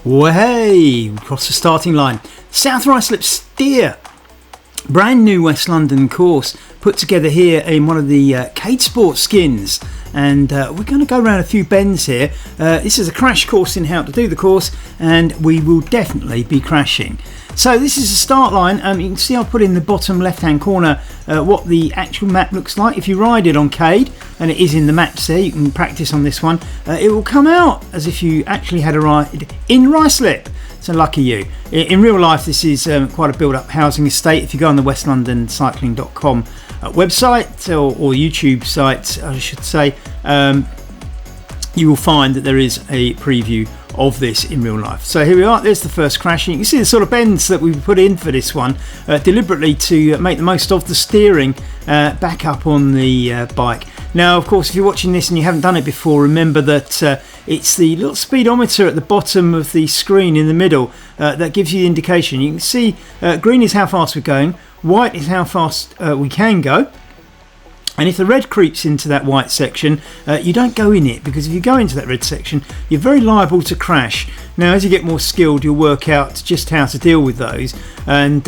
Well, hey, we crossed the starting line. South Ruislip Steer, brand new West London course put together here in one of the CADEsport skins, and we're going to go around a few bends here. This is a crash course in how to do the course, and we will definitely be crashing. So this is the start line. You can see I've put in the bottom left hand corner what the actual map looks like. If you ride it on CADE, and it is in the maps there, you can practice on this one, it will come out as if you actually had a ride in Ruislip. So lucky you. In real life, this is quite a built-up housing estate. If you go on the westlondoncycling.com website or YouTube site, I should say, you will find that there is a preview of this in real life. So here we are, there's the first crashing. You can see the sort of bends that we've put in for this one, deliberately to make the most of the steering back up on the bike. Now, of course, if you're watching this and you haven't done it before, remember that it's the little speedometer at the bottom of the screen in the middle that gives you the indication. You can see green is how fast we're going, white is how fast we can go. And if the red creeps into that white section, you don't go in it, because if you go into that red section, you're very liable to crash. Now, as you get more skilled, you'll work out just how to deal with those. And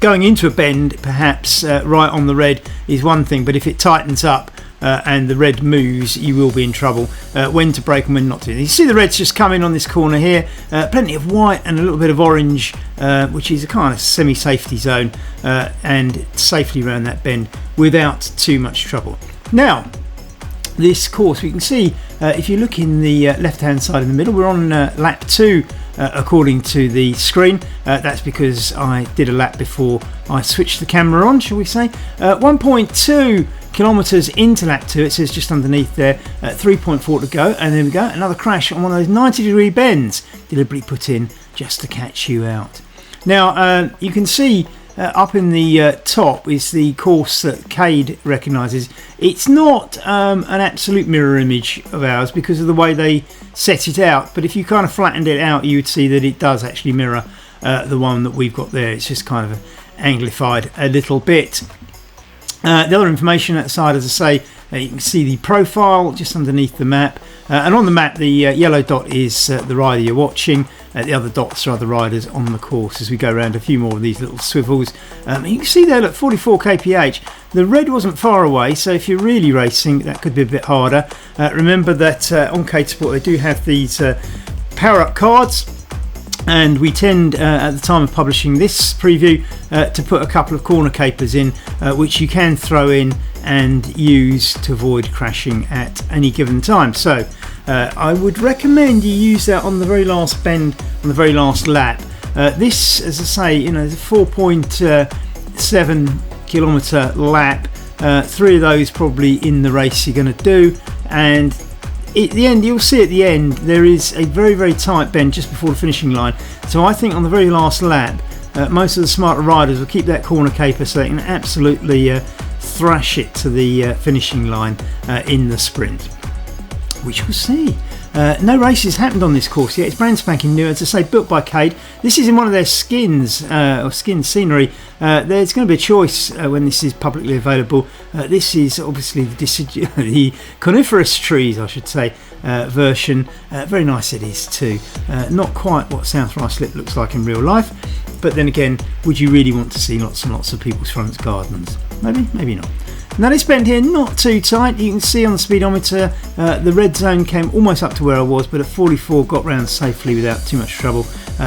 going into a bend, perhaps right on the red is one thing, but if it tightens up and the red moves, you will be in trouble. When to brake and when not to. You see the red's just come in on this corner here. Plenty of white and a little bit of orange, which is a kind of semi-safety zone, and safely around that bend without too much trouble. Now, this course, we can see if you look in the left hand side in the middle, we're on lap 2 according to the screen. That's because I did a lap before I switched the camera on, shall we say. 1.2 kilometres into lap 2, it says just underneath there, 3.4 to go, and there we go, another crash on one of those 90-degree bends deliberately put in just to catch you out. Now, you can see up in the top is the course that CADE recognises. It's not an absolute mirror image of ours because of the way they set it out, but if you kind of flattened it out, you would see that it does actually mirror the one that we've got there. It's just kind of anglified a little bit. The other information outside, as I say, you can see the profile just underneath the map, and on the map the yellow dot is the rider you're watching. The other dots are other riders on the course as we go around a few more of these little swivels. You can see there, look, 44 kph. The red wasn't far away, so if you're really racing, that could be a bit harder. Remember that on CADEsport they do have these power-up cards, and we tend at the time of publishing this preview to put a couple of corner capers in, which you can throw in and use to avoid crashing at any given time. So I would recommend you use that on the very last bend, on the very last lap. This, as I say, you know, is a 4.7 kilometre lap. 3 of those probably in the race you're going to do, and at the end, you'll see at the end there is a very, very tight bend just before the finishing line. So I think on the very last lap, most of the smarter riders will keep that corner caper so they can absolutely thrash it to the finishing line in the sprint, which we'll see. No races happened on this course yet. It's brand spanking new, as I say, built by CADE. This is in one of their skins, or skin scenery. There's going to be a choice when this is publicly available. This is obviously the coniferous trees, I should say, version. Very nice it is too. Not quite what South Ruislip looks like in real life, but then again, would you really want to see lots and lots of people's front gardens? Maybe, maybe not. Now this bend here, not too tight. You can see on the speedometer the red zone came almost up to where I was, but at 44 got round safely without too much trouble.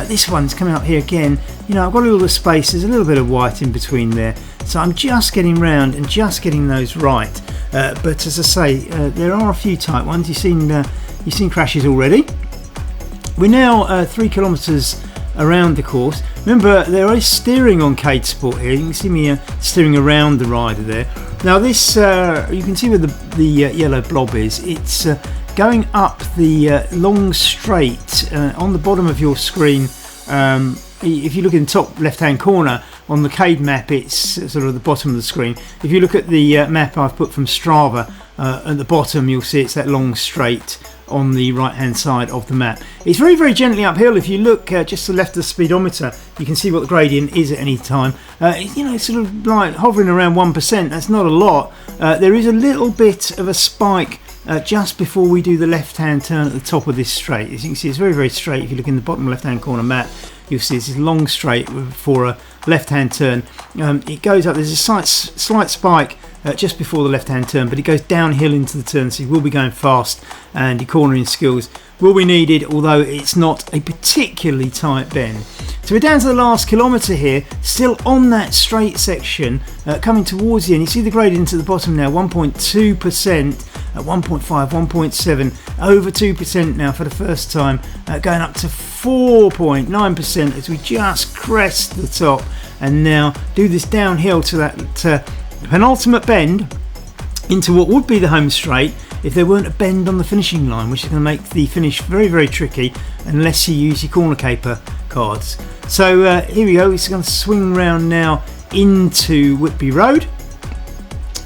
This one's come out here again. You know, I've got a little bit of space, there's a little bit of white in between there, so I'm just getting round and just getting those right. But as I say, there are a few tight ones. You've seen crashes already. We're now 3 kilometres around the course. Remember, there is steering on CADEsport here. You can see me steering around the rider there. Now this, you can see where the yellow blob is. It's going up the long straight on the bottom of your screen. If you look in the top left hand corner on the CADE map, it's sort of the bottom of the screen. If you look at the map I've put from Strava, at the bottom you'll see it's that long straight on the right hand side of the map. It's very, very gently uphill. If you look just to the left of the speedometer, you can see what the gradient is at any time. You know, it's sort of like hovering around 1%. That's not a lot. There is a little bit of a spike just before we do the left-hand turn at the top of this straight. As you can see, it's very, very straight. If you look in the bottom left-hand corner map, you'll see it's this long straight for a left-hand turn. It goes up, there's a slight spike just before the left-hand turn, but it goes downhill into the turn, so you will be going fast, and your cornering skills will be needed, although it's not a particularly tight bend. So we're down to the last kilometre here, still on that straight section, coming towards the end. You see the gradient at the bottom now, 1.2%. At 1.5, 1.7, over 2% now for the first time, going up to 4.9% as we just crest the top, and now do this downhill to that penultimate bend into what would be the home straight if there weren't a bend on the finishing line, which is going to make the finish very, very tricky unless you use your corner caper cards. So here we go, it's going to swing round now into Whitby Road.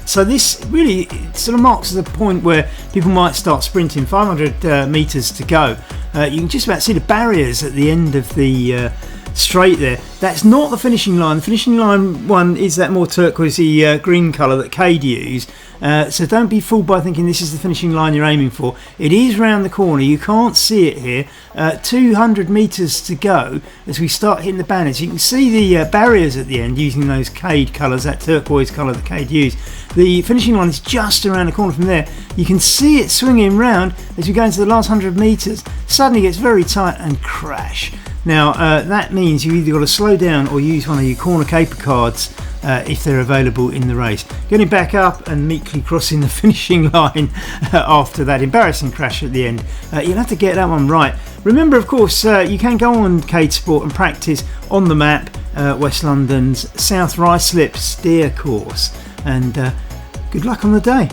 So this really sort of marks the point where people might start sprinting. 500 metres to go. You can just about see the barriers at the end of the straight there. That's not the finishing line. The finishing line one is that more turquoisey green colour that Cade used. So don't be fooled by thinking this is the finishing line you're aiming for. It is round the corner. You can't see it here. 200 metres to go as we start hitting the banners. You can see the barriers at the end using those Cade colours, that turquoise colour that Cade used. The finishing line is just around the corner from there. You can see it swinging round as we go into the last 100 metres. Suddenly gets very tight and crash. Now that means you either got to slow down or use one of your corner caper cards if they're available in the race. Getting back up and meekly crossing the finishing line after that embarrassing crash at the end. You'll have to get that one right. Remember, of course, you can go on CADEsport and practice on the map West London's South Ruislip steer course. And good luck on the day.